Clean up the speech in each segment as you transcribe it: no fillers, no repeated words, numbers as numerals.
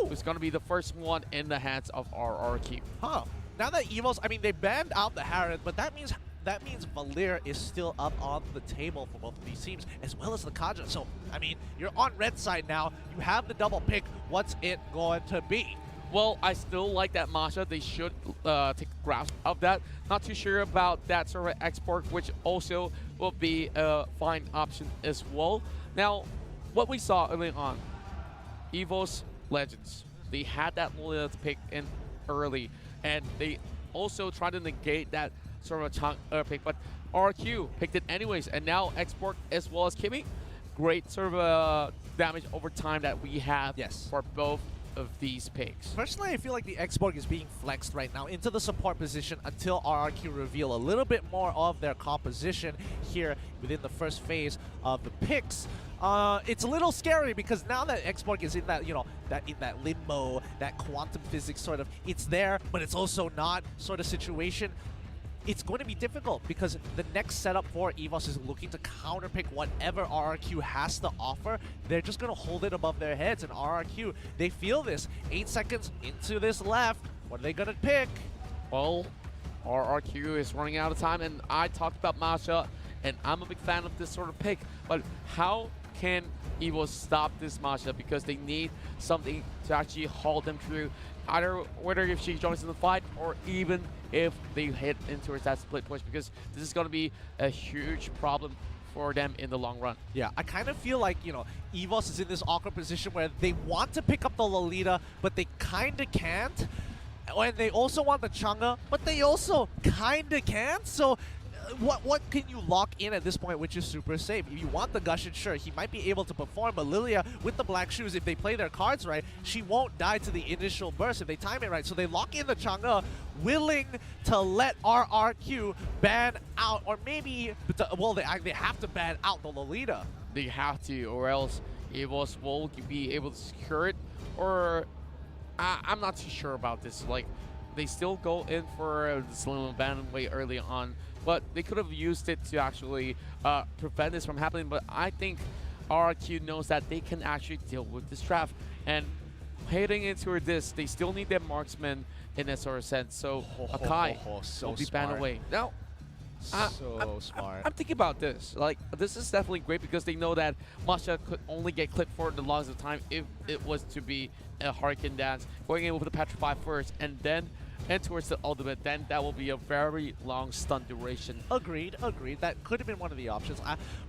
Who's going to be the first one in the hands of RRQ. Huh. Now that Evos, I mean, they banned out the Harriet, but that means Valir is still up on the table for both of these teams, as well as the Kaja. So, I mean, you're on red side now. You have the double pick. What's it going to be? Well, I still like that Masha. They should take grasp of that. Not too sure about that sort of export, which also will be a fine option as well. Now, what we saw early on, Evos Legends, they had that Lolita pick in early, and they also tried to negate that sort of a chunk pick, but RQ picked it anyways, and now Export as well as Kimmy, great sort of damage over time that we have for both of these picks. Personally, I feel like the Xborg is being flexed right now into the support position until RRQ reveal a little bit more of their composition here within the first phase of the picks. It's a little scary because now that Xborg is in that, you know, in that limbo, that quantum physics sort of, it's there, but it's also not sort of situation. It's going to be difficult because the next setup for Evos is looking to counterpick whatever RRQ has to offer. They're just going to hold it above their heads, and RRQ, they feel this. 8 seconds into this left. What are they going to pick? Well, RRQ is running out of time, and I talked about Masha, and I'm a big fan of this sort of pick, but how can Evos stop this Masha? Because they need something to actually hold them through, either whether if she joins in the fight or even if they hit into that split push, because this is going to be a huge problem for them in the long run. Yeah, I kind of feel like, you know, Evos is in this awkward position where they want to pick up the Lolita, but they kind of can't. And they also want the Chang'e, but they also kind of can't. So what can you lock in at this point, which is super safe? If you want the Gushing, sure, he might be able to perform, but Lilia with the black shoes, if they play their cards right, she won't die to the initial burst if they time it right. So they lock in the Chang'e, willing to let RRQ ban out, or maybe, well, they have to ban out the Lolita. They have to, or else Evos will be able to secure it, or I'm not too sure about this. Like, they still go in for the Slim ban way early on, but they could have used it to actually prevent this from happening. But I think RRQ knows that they can actually deal with this draft. And heading into this, they still need their marksman in a sort of sense. So Akai will be banned away. Now, smart. I'm thinking about this. Like, this is definitely great because they know that Masha could only get clipped for the longest of time if it was to be a Hurricane Dance. Going in with the Petrify first and then towards the ultimate, then that will be a very long stun duration. Agreed. That could have been one of the options.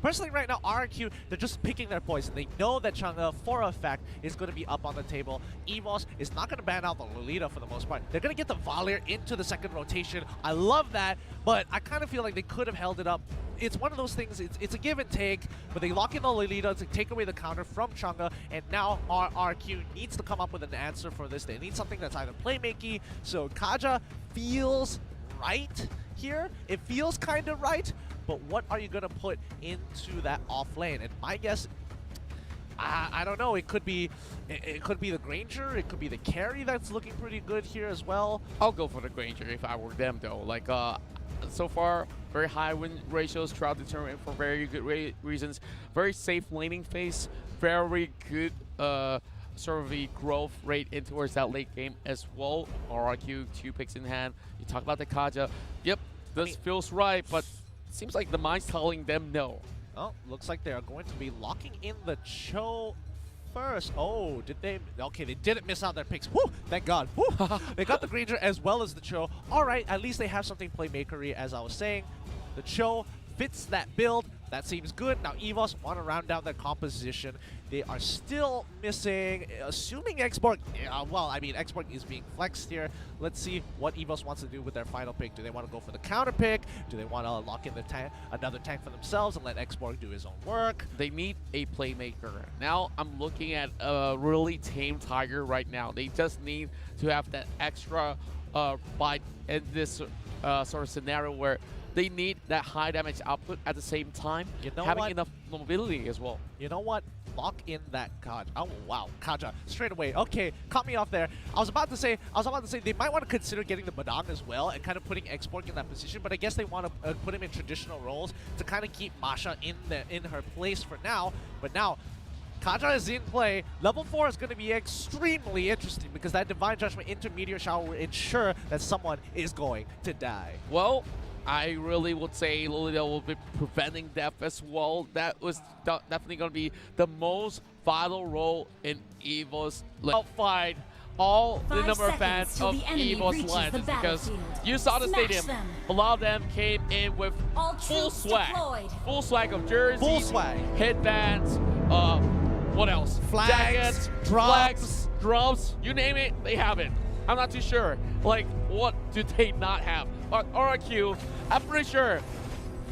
Personally, right now, RRQ, they're just picking their poison. They know that Chang'e, for a fact, is going to be up on the table. Evos is not going to ban out the Lolita for the most part. They're going to get the Valir into the second rotation. I love that, but I kind of feel like they could have held it up. It's one of those things, it's a give and take, but they lock in the Lolita to take away the counter from Chang'e, and now RRQ needs to come up with an answer for this. They need something that's either playmaking, so Kaja feels right here. It feels kind of right, but what are you going to put into that off lane? And my guess, I don't know, it could be the Granger, it could be the carry that's looking pretty good here as well. I'll go for the Granger if I were them though. Like, so far, very high win ratios throughout the tournament for very good reasons. Very safe laning phase, very good sort of the growth rate in towards that late game as well. RRQ, 2 picks in hand. You talk about the Kaja. Yep, this feels right, but it seems like the mind's telling them no. Oh, looks like they are going to be locking in the Cho first. Oh, did they? Okay, they didn't miss out their picks. Woo! Thank God. Woo! They got the Granger as well as the Cho. All right, at least they have something playmakery, as I was saying. The Cho fits that build. That seems good. Now Evos want to round out their composition. They are still missing, assuming Xborg, well, I mean, Xborg is being flexed here. Let's see what Evos wants to do with their final pick. Do they want to go for the counter pick? Do they want to lock in the another tank for themselves and let Xborg do his own work? They need a playmaker. Now I'm looking at a really tame Tiger right now. They just need to have that extra bite in this sort of scenario where they need that high damage output at the same time, having enough mobility as well. You know what? lock in that Kaja. Oh wow, Kaja straight away. Okay, caught me off there. I was about to say they might want to consider getting the Madang as well and kind of putting Xborg in that position, but I guess they want to put him in traditional roles to kind of keep Masha in her place for now. But now Kaja is in play. Level 4 is going to be extremely interesting because that Divine Judgment into Meteor Shower will ensure that someone is going to die. Well, I really would say Lolita will be preventing death as well. That was definitely going to be the most vital role in Evos. Fight all the number of fans of Evos Legends because you saw the stadium. A lot of them came in with full swag of jerseys, full swag, headbands, what else? Flags, drums, you name it, they have it. I'm not too sure. Like, what do they not have? RRQ, I'm pretty sure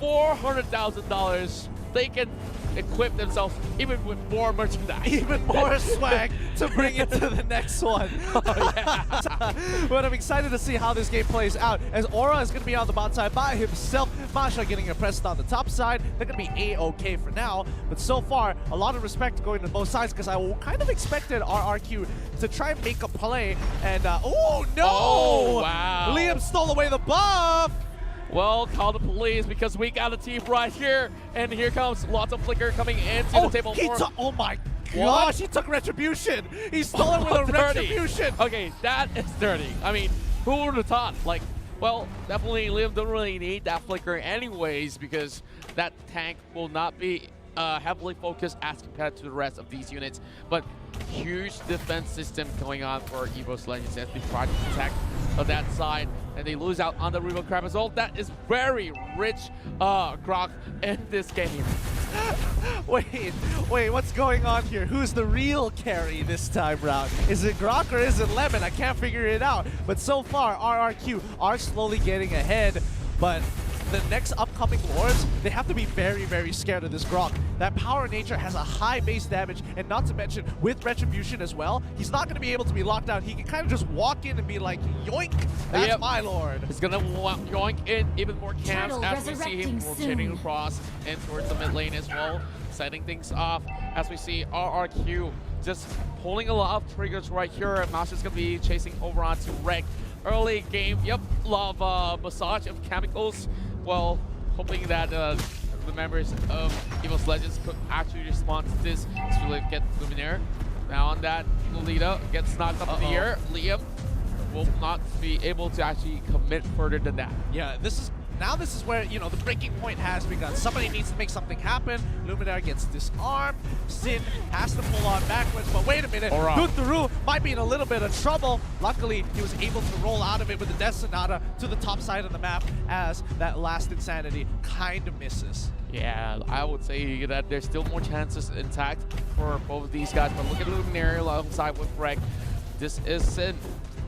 $400,000 they can equip themselves even with more merchandise. Even more swag to bring into the next one. Oh, yeah. But I'm excited to see how this game plays out as Aura is going to be on the bot side by himself. Masha getting impressed on the top side. They're going to be A-okay for now. But so far, a lot of respect going to both sides because I kind of expected RRQ to try and make a play. And, oh no! Oh, wow. Liam stole away the buff! Well, call the police because we got a team right here. And here comes lots of flicker coming into the table. Oh my gosh, he took Retribution. He stole it with a Retribution. Okay, that is dirty. I mean, who would have thought? Like, well, definitely Liam don't really need that flicker anyways because that tank will not be heavily focused as compared to the rest of these units. But huge defense system going on for Evos Legends as they try to protect that side, and they lose out on the Regal Crab as well. That is very rich Grok in this game. Wait, what's going on here? Who's the real carry this time round? Is it Grok or is it Lemon? I can't figure it out. But so far, RRQ are slowly getting ahead, but the next upcoming Lords, they have to be very, very scared of this Grok. That Power Nature has a high base damage, and not to mention, with Retribution as well, he's not going to be able to be locked down. He can kind of just walk in and be like, yoink, that's my Lord. He's going to yoink in even more camps as we see him rotating across and towards the mid lane as well, setting things off as we see RRQ just pulling a lot of triggers right here. Masha's going to be chasing over onto Rek. Early game, yep, lot of massage of chemicals. Well, hoping that the members of Evos Legends could actually respond to this to really get Luminaire. Now on that, Lolita gets knocked up in the air. Liam will not be able to actually commit further than that. Yeah, this is where, you know, the breaking point has begun. Somebody needs to make something happen. Luminaire gets disarmed. Sin has to pull on backwards, but wait a minute. Duturu might be in a little bit of trouble. Luckily, he was able to roll out of it with the Death Sonata to the top side of the map as that last Insanity kind of misses. Yeah, I would say that there's still more chances intact for both of these guys, but look at Luminaire alongside with Rek. This is Sin,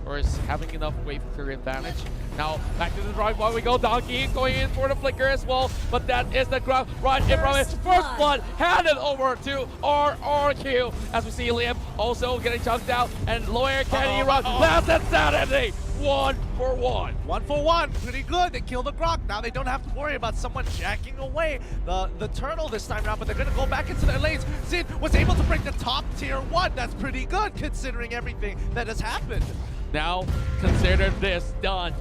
or is having enough wave clear advantage. Now, back to the drive while we go. Donkey going in for the flicker as well, but that is the grab right in from his first blood, handed over to RRQ. As we see Liam also getting chunked out, and Lawyer can he run? Last Insanity! 1 for 1. 1 for 1, pretty good. They killed the Grok. Now they don't have to worry about someone jacking away the turtle this time around, but they're going to go back into their lanes. Zin was able to break the top tier 1. That's pretty good considering everything that has happened. Now, consider this done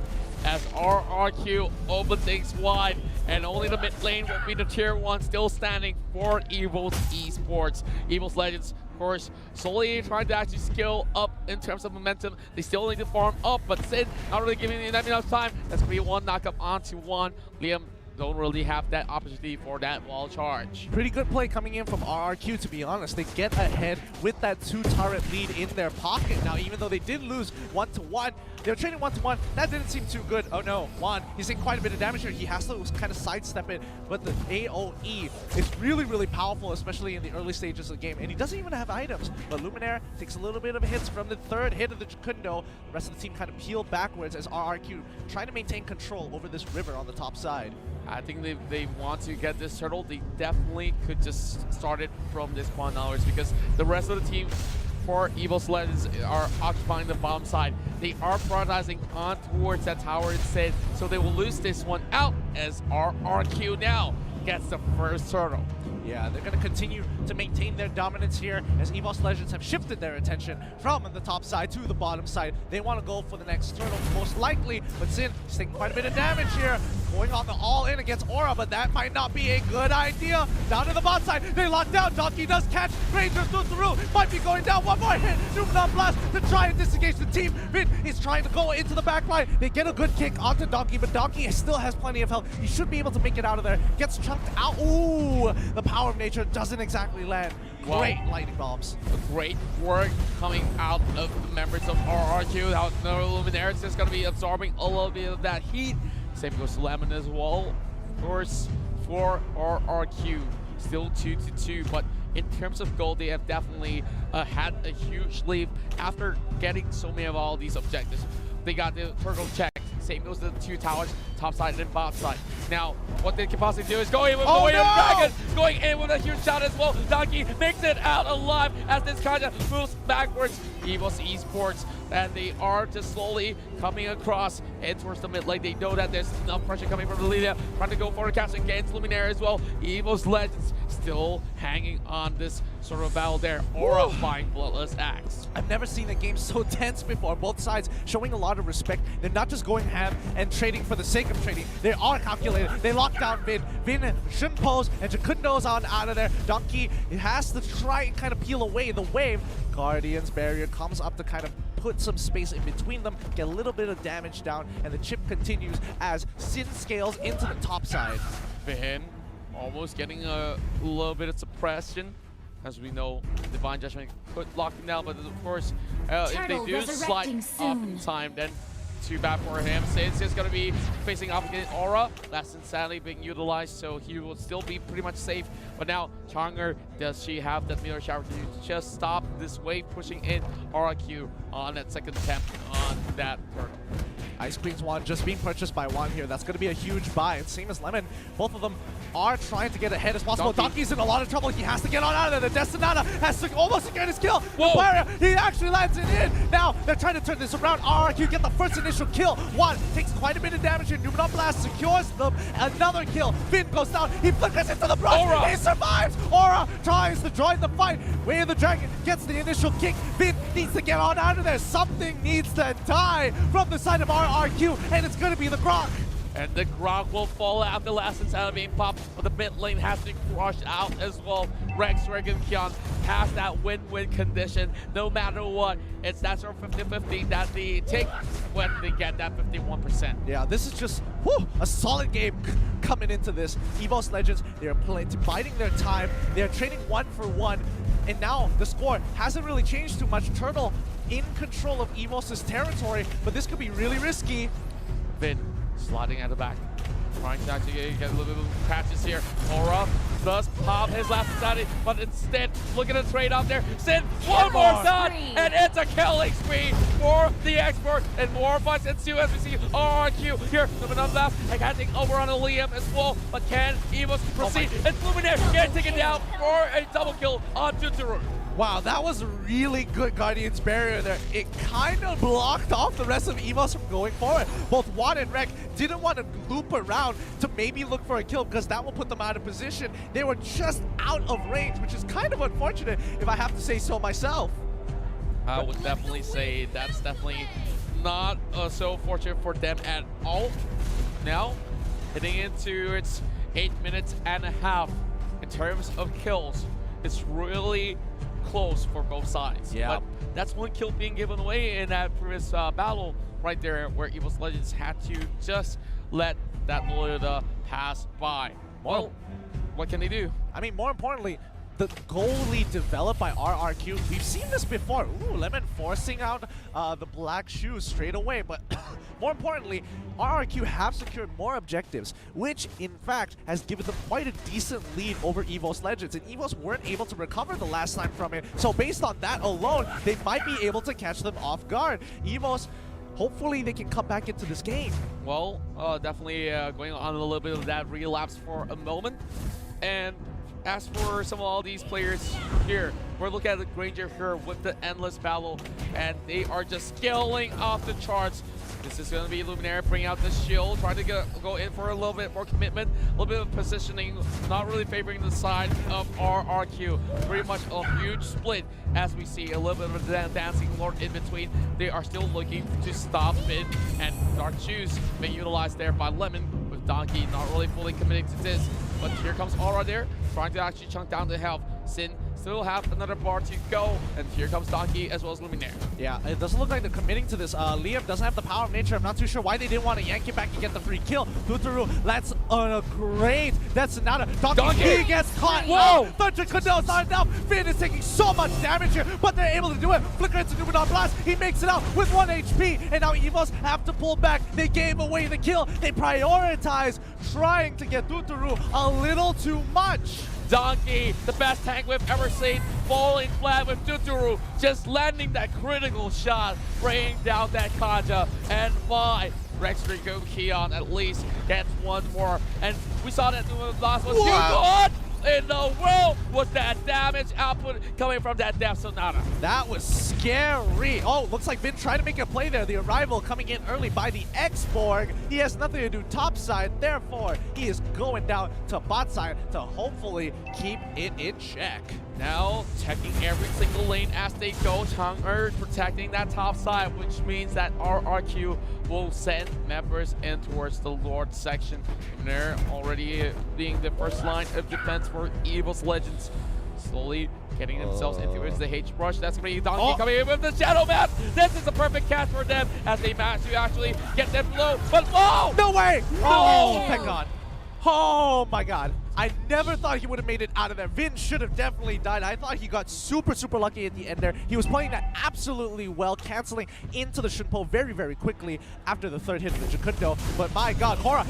as RRQ open things wide, and only the mid lane will be the tier 1 still standing for Evos Esports. Evos Legends, of course, slowly trying to actually scale up in terms of momentum. They still need to farm up, but Sid not really giving them enough time. That's going to be one knockup onto one. Liam don't really have that opportunity for that wall charge. Pretty good play coming in from RRQ, to be honest. They get ahead with that 2-turret lead in their pocket. Now, even though they did lose 1-1, they were trading 1-1. That didn't seem too good. Oh no, Juan, he's taking quite a bit of damage here. He has to kind of sidestep it, but the AoE is really, really powerful, especially in the early stages of the game. And he doesn't even have items, but Luminaire takes a little bit of hits from the third hit of the Jukundo. The rest of the team kind of peeled backwards as RRQ trying to maintain control over this river on the top side. I think they want to get this turtle. They definitely could just start it from this point onwards because the rest of the team for Evos Legends are occupying the bottom side. They are prioritizing on towards that tower instead, so they will lose this one out as RRQ now gets the first turtle. Yeah, they're going to continue to maintain their dominance here as Evos Legends have shifted their attention from the top side to the bottom side. They want to go for the next turtle most likely, but Sin is taking quite a bit of damage here. Going on the all-in against Aura, but that might not be a good idea. Down to the bot side, they lock down. Donkey does catch. Ranger through. Might be going down. One more hit. Numenor Blast to try and disengage the team. Vin is trying to go into the back line. They get a good kick onto Donkey, but Donkey still has plenty of health. He should be able to make it out of there. Gets chunked out. Ooh, the power of nature doesn't exactly land. Great lightning bombs. Great work coming out of the members of RRQ. Now, the Luminaires is going to be absorbing a little bit of that heat. Same goes to Lemon as well. Of course, for RRQ, still 2-2, but in terms of gold, they have definitely had a huge lead after getting so many of all these objectives. They got the turtle checked. Same goes to the two towers, top side and bottom side. Now, what they can possibly do is go in with Dragon, going in with a huge shot as well. Donkey makes it out alive as this kind of moves backwards. Evos Esports, and they are just slowly coming across and towards the mid lane. They know that there's enough pressure coming from the leader, trying to go for the catch against Luminaire as well. Evos Legends still hanging on this sort of battle there. Aura buying Bloodless Axe. I've never seen a game so tense before. Both sides showing a lot of respect. They're not just going ham and trading for the sake of trading. They are calculated. They lock down Vin. Vin shouldn't pose, and Jakundo's on out of there. Donkey has to try and kind of peel away the wave. Guardian's barrier comes up to kind of put some space in between them, get a little bit of damage down, and the chip continues as Sin scales into the top side. Vin almost getting a little bit of suppression. As we know, Divine Judgment could lock him down, but of course, if they do slide off in time, then too bad for him. Since he's going to be facing off against Aura, that's insanely being utilized, so he will still be pretty much safe. But now, Changer, does she have that meteor shower to just stop this wave pushing in RRQ on that second attempt on that turtle? Ice Queen's wand just being purchased by one here. That's going to be a huge buy. And same as Lemon, both of them are trying to get ahead as possible. Donkey's in a lot of trouble. He has to get on out of there. The Destinata has to almost secured his kill. Barrier, he actually lands it in. Now they're trying to turn this around. RRQ get the first initial kill. One takes quite a bit of damage here. Numenor Blast secures them. Another kill. Vin goes down. He flickers into the brush. He survives. Aura tries to join the fight. Way of the Dragon gets the initial kick. Vin needs to get on out of there. Something needs to die from the side of RRQ, and it's going to be the Grok. And the Grok will fall out. The last inside being popped, but the mid lane has to crush out as well. Rex, Regan, Kion has that win-win condition. No matter what, it's that sort of 50-50 that they take when they get that 51%. Yeah, this is just a solid game coming into this. Evos Legends, they're biding their time. They're trading 1-for-1, and now the score hasn't really changed too much. Turtle in control of Evos' territory, but this could be really risky. Vin sliding at the back, trying to actually get a little bit of patches here. Aura does pop his last inside, but instead, look at the trade out there. Sin, one more shot, and it's a killing spree for the export, and more fights ensue as we see RRQ here. Numenor left, and catching over on Liam as well, but can Evos proceed? And Luminaire getting taken down for a double kill onto Tarun. Wow, that was a really good Guardian's barrier there. It kind of blocked off the rest of Evos from going forward. Both Juan and Rek didn't want to loop around to maybe look for a kill because that will put them out of position. They were just out of range, which is kind of unfortunate if I have to say so myself. I would definitely say that's definitely not so fortunate for them at all. Now, heading into its 8 minutes and a half in terms of kills. It's really close for both sides. Yeah. But that's one kill being given away in that previous battle right there where Evos Legends had to just let that Lolita pass by. Well, what can they do? I mean, more importantly, the goalie developed by RRQ, we've seen this before. Ooh, Lemon forcing out the black shoes straight away, but more importantly, RRQ have secured more objectives, which in fact has given them quite a decent lead over Evos Legends, and Evos weren't able to recover the last time from it, so based on that alone, they might be able to catch them off guard. Evos, hopefully they can come back into this game. Well, definitely going on a little bit of that relapse for a moment, and as for some of all these players here, we're looking at the Granger here with the endless battle, and they are just scaling off the charts. This is going to be Luminaire bringing out the shield, trying to go in for a little bit more commitment, a little bit of positioning, not really favoring the side of RRQ. Pretty much a huge split as we see a little bit of a dancing lord in between. They are still looking to stop Finn, and Dark Shoes being utilized there by Lemon, with Donkey not really fully committing to this. But here comes Aura there, trying to actually chunk down the health. Sin still have another bar to go, and here comes Donkey as well as Luminaire. Yeah, it doesn't look like they're committing to this. Liam doesn't have the power of nature. I'm not too sure why they didn't want to yank it back and get the free kill. Dutaru, that's a great. That's not a Donkey gets caught. Whoa! Thunder Kuno's not enough. Finn is taking so much damage here, but they're able to do it. Flicker into Numenor Blast. He makes it out with 1 HP, and now Evos have to pull back. They gave away the kill. They prioritize trying to get Dutaru a little too much. Donkey, the best tank we've ever seen, falling flat with Dutaru, just landing that critical shot, bringing down that Kanja, and my RRQ Keon at least gets one more. And we saw that the last was huge. What in the world was that damage output coming from that Death Sonata? That was scary. Oh, looks like Vin tried to make a play there. The arrival coming in early by the X-Borg. He has nothing to do top side, therefore he is going down to bot side to hopefully keep it in check. Now checking every single lane as they go. Chang'e protecting that top side, which means that RRQ will send members in towards the Lord section. And they're already being the first line of defense for Evos Legends. Slowly getting themselves into the H-Brush. That's going to be Donkey coming in with the Shadow Map. This is a perfect catch for them as they manage to actually get them low. But whoa! No way! No! Oh, thank God. Oh my God. I never thought he would have made it out of there. Vin should have definitely died. I thought he got super lucky at the end there. He was playing that absolutely well, canceling into the Shunpo very, very quickly after the third hit of the Jakundo. But my God, Aura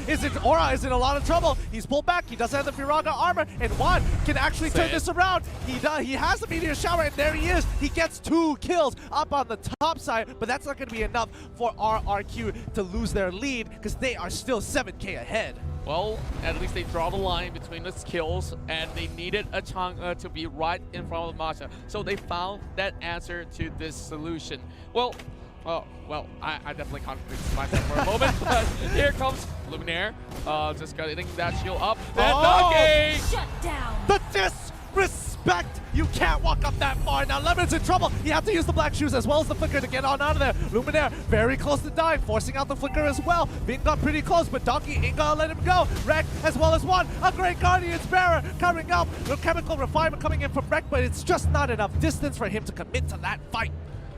is in a lot of trouble. He's pulled back. He doesn't have the Firaga armor, and Juan can actually turn this around. He has the Meteor Shower, and there he is. He gets 2 kills up on the top side, but that's not going to be enough for RRQ to lose their lead because they are still 7K ahead. Well, at least they draw the line between the kills, and they needed a Chang'e to be right in front of Masha. So they found that answer to this solution. Well, I definitely contradicted myself for a moment, but here comes Luminaire, just getting that shield up. And Donkey! Shut down! The disrespect! You can't walk up that far. Now Lemon's in trouble. You have to use the black shoes as well as the flicker to get on out of there. Luminaire very close to die, forcing out the flicker as well. Vin got pretty close, but Donkey ain't gonna let him go. Rek as well as one. A great Guardian's Bearer coming up. The chemical refinement coming in from Rek, but it's just not enough distance for him to commit to that fight.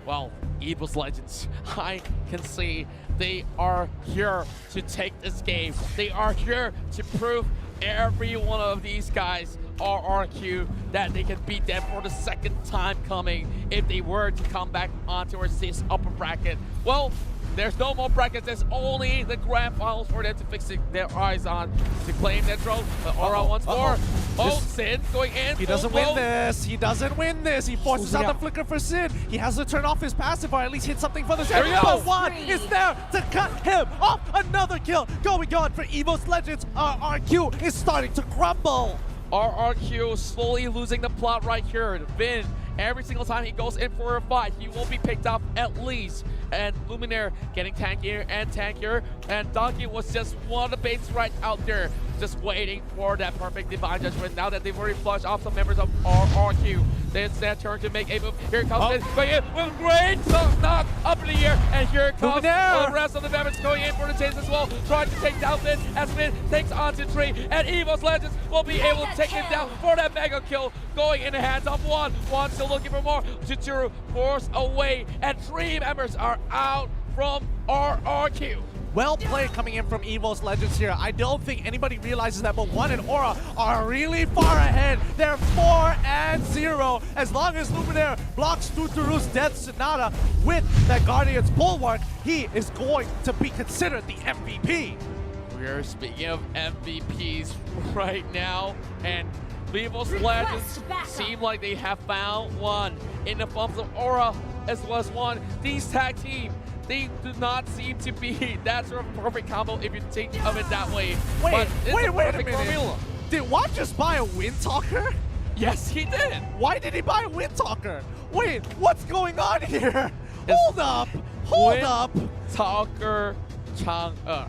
Well, Evos Legends, I can see they are here to take this game. They are here to prove every one of these guys RRQ that they can beat them for the second time coming if they were to come back onto this upper bracket. Well, there's no more brackets. There's only the grand finals for them to fix their eyes on to claim their throne. But Aura once more. Oh, Sin going in. He doesn't win this. He doesn't win this. He forces out the flicker for Sin. He has to turn off his passive or at least hit something for the There we go. But Juan is there to cut him off. Another kill going on for Evos Legends. RRQ is starting to crumble. RRQ slowly losing the plot right here. Vin, every single time he goes in for a fight, he will be picked up at least. And Luminaire getting tankier and tankier. And Donkey was just one of the baits right out there, just waiting for that perfect Divine Judgment. Now that they've already flushed off some members of RRQ, it's their turn to make a move. Here comes it, going in with great knock up in the air. And here comes the rest of the members going in for the chase as well, trying to take down Vin as Vin takes onto 3. And Evos Legends will be able to take him down for that mega kill, going in the hands of Juan. Juan still looking for more. Chituru forced away, and 3 members are out from RRQ. Well played coming in from Evos Legends here. I don't think anybody realizes that, but Juan and Aura are really far ahead. They're 4-0. As long as Luminaire blocks Dutaru's Death Sonata with that Guardian's Bulwark, he is going to be considered the MVP. We're speaking of MVPs right now, and Evos Legends seem like they have found one in the forms of Aura as well as Juan. These tag team, they do not seem to be that sort of perfect combo if you think of it that way. Wait a minute. Formula. Did Juan just buy a Windtalker? Yes, he did. Why did he buy a Windtalker? Wait, what's going on here? Hold Hold win up. Talker Chang'e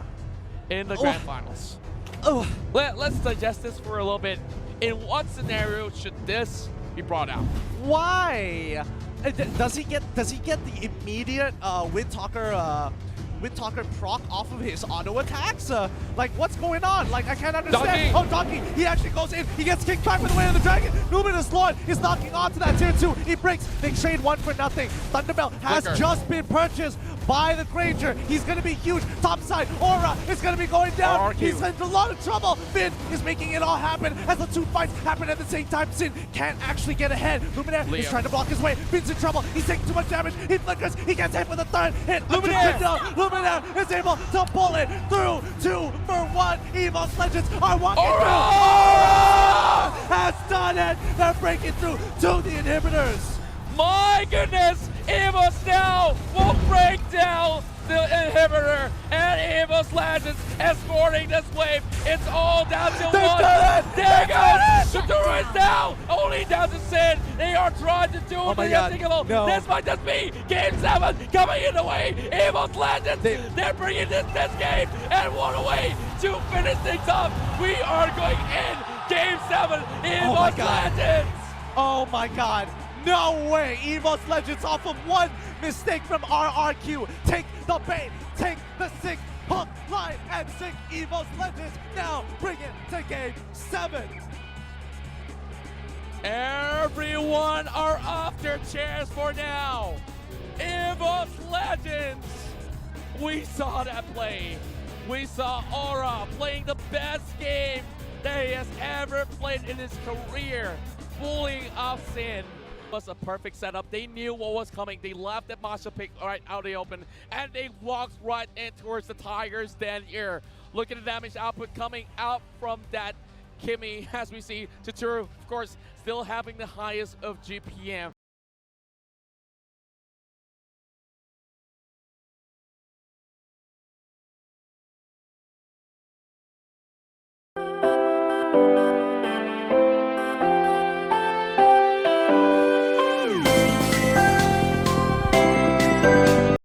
in the grand finals. Oh. Let's digest this for a little bit. In what scenario should this be brought out? Why? Does he get the immediate Wind Talker proc off of his auto attacks? Like, what's going on? Like, I can't understand. Donkey. Oh, Donkey, he actually goes in. He gets kicked back with the way of the dragon. Luminous Lord is knocking onto that tier 2. He breaks. They trade 1 for nothing. Thunderbell has Flicker. just been purchased by the Granger. He's going to be huge. Topside, Aura is going to be going down. RRQ. He's in a lot of trouble. Finn is making it all happen as the 2 fights happen at the same time. Sin can't actually get ahead. Luminaire is Leo. trying to block his way. Finn's in trouble. He's taking too much damage. He flickers. He gets hit with a 3rd hit. Luminaire. Luminaire is able to pull it through 2 for 1. Evos Legends are walking Aura! through. Aura has done it. They're breaking through to the inhibitors. My goodness! Evos now will break down the inhibitor, and Evos Legends escorting this wave. It's all down to They one. did it! There They goes! did it! Shadura is down! Only down to Sin. They are trying to do Oh it my to God, Yastikalo. no. This might just be Game 7 coming in the way. Evos Legends, they're bringing this game and one away to finish things up. We are going in Game 7. Oh my Evos God. Legends. Oh my God. No way! Evos Legends off of 1 mistake from RRQ. Take the bait, take the 6 hook line and sink. Evos Legends now bring it to Game 7. Everyone are off their chairs for now. Evos Legends. We saw that play. We saw Aura playing the best game that he has ever played in his career, bullying off Sin. Was a perfect setup. They knew what was coming. They left that Masha pick right out of the open, and they walked right in towards the Tigers' den here. Look at the damage output coming out from that Kimmy, as we see. Totoro, of course, still having the highest of GPM.